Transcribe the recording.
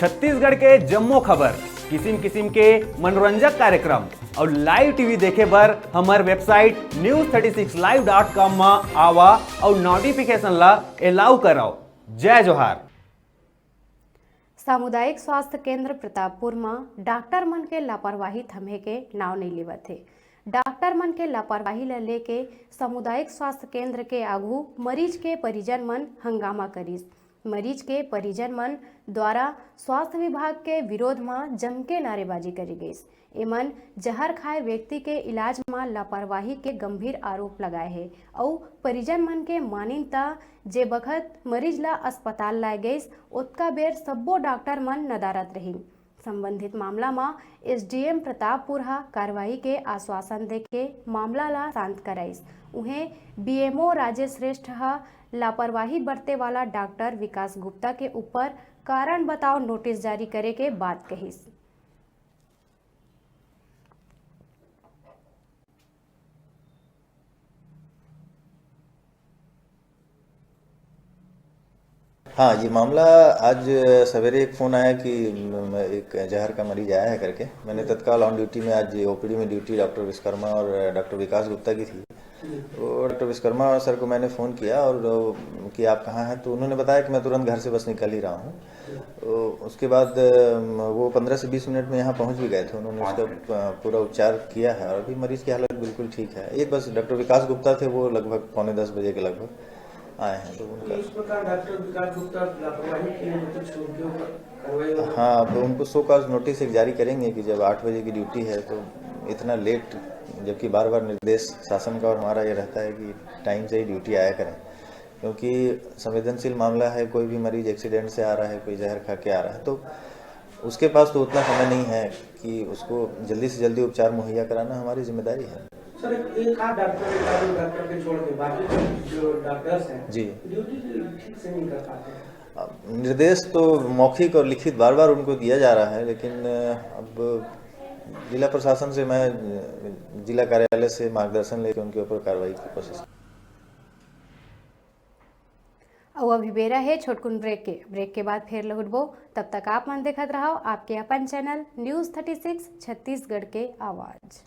छत्तीसगढ़ के जम्मो खबर, किसिम किसिम के मनोरंजक कार्यक्रम और लाइव टीवी देखे बर हमार वेबसाइट news36live.com में आवा और नोटिफिकेशन ला एलाउ कराओ। जय जोहार। सामुदायिक स्वास्थ्य केंद्र प्रतापपुर में डॉक्टर मन के लापरवाही थमे के नाव नहीं लेवत है। डॉक्टर मन के लापरवाही ला लेके सामुदायिक स्वास्थ्य केंद्र के आगू मरीज के परिजन मन हंगामा करिस। मरीज के परिजन मन द्वारा स्वास्थ्य विभाग के विरोध में जम के नारेबाजी करी गई। एमन जहर खाए व्यक्ति के इलाज में लापरवाही के गंभीर आरोप लगाए है और परिजन मन के मानिन ता जे बखत मरीज ला अस्पताल लाए गई उतका बेर सब्बो डॉक्टर मन नदारत रही। संबंधित मामला में एसडीएम प्रतापपुर कार्रवाई के आश्वासन देके मामला ला शांत कराइस। उन्हें बीएमओ राजेश श्रेष्ठ लापरवाही बरते वाला डॉक्टर विकास गुप्ता के ऊपर कारण बताओ नोटिस जारी करे के बात कहिस। हाँ, ये मामला आज सवेरे एक फ़ोन आया कि एक जहर का मरीज आया है करके। मैंने तत्काल ऑन ड्यूटी में आज ओपीडी में ड्यूटी डॉक्टर विश्वकर्मा और डॉक्टर विकास गुप्ता की थी। तो डॉक्टर विश्वकर्मा सर को मैंने फ़ोन किया और कि आप कहाँ हैं, तो उन्होंने बताया कि मैं तुरंत घर से बस निकल ही रहा हूँ। तो उसके बाद वो 15 से 20 मिनट में यहाँ पहुँच भी गए थे। उन्होंने उसका पूरा उपचार किया है और अभी मरीज़ की हालत बिल्कुल ठीक है। एक बस डॉक्टर विकास गुप्ता थे, वो लगभग 9:45 बजे के लगभग आए हैं। तो उनका इस प्रकार डॉक्टर विकास गुप्ता लापरवाही की नोटिस उनके ऊपर कार्रवाई होगी। हाँ, तो उनको शो कॉज नोटिस एक जारी करेंगे कि जब 8 बजे की ड्यूटी है तो इतना लेट, जबकि बार बार निर्देश शासन का और हमारा ये रहता है कि टाइम से ही ड्यूटी आया करें, क्योंकि संवेदनशील मामला है। कोई भी मरीज एक्सीडेंट से आ रहा है, कोई जहर खा के आ रहा है, तो उसके पास तो उतना समय नहीं है कि उसको जल्दी से जल्दी उपचार मुहैया कराना हमारी जिम्मेदारी है। सर, एक आध डॉक्टर के छोड़ के बाकी जो डॉक्टर्स हैं जी, ड्यूटी ठीक से नहीं कर पाते। निर्देश तो मौखिक और लिखित बार बार उनको दिया जा रहा है, लेकिन अब जिला प्रशासन से मैं जिला कार्यालय से मार्गदर्शन लेकर उनके ऊपर कार्रवाई की कोशिश। और अभी बेरा है छोटकुन ब्रेक के बाद फिर लौटबो। तब तक आप मन देखत रहो आपके अपन चैनल News 36 छत्तीसगढ़ के आवाज।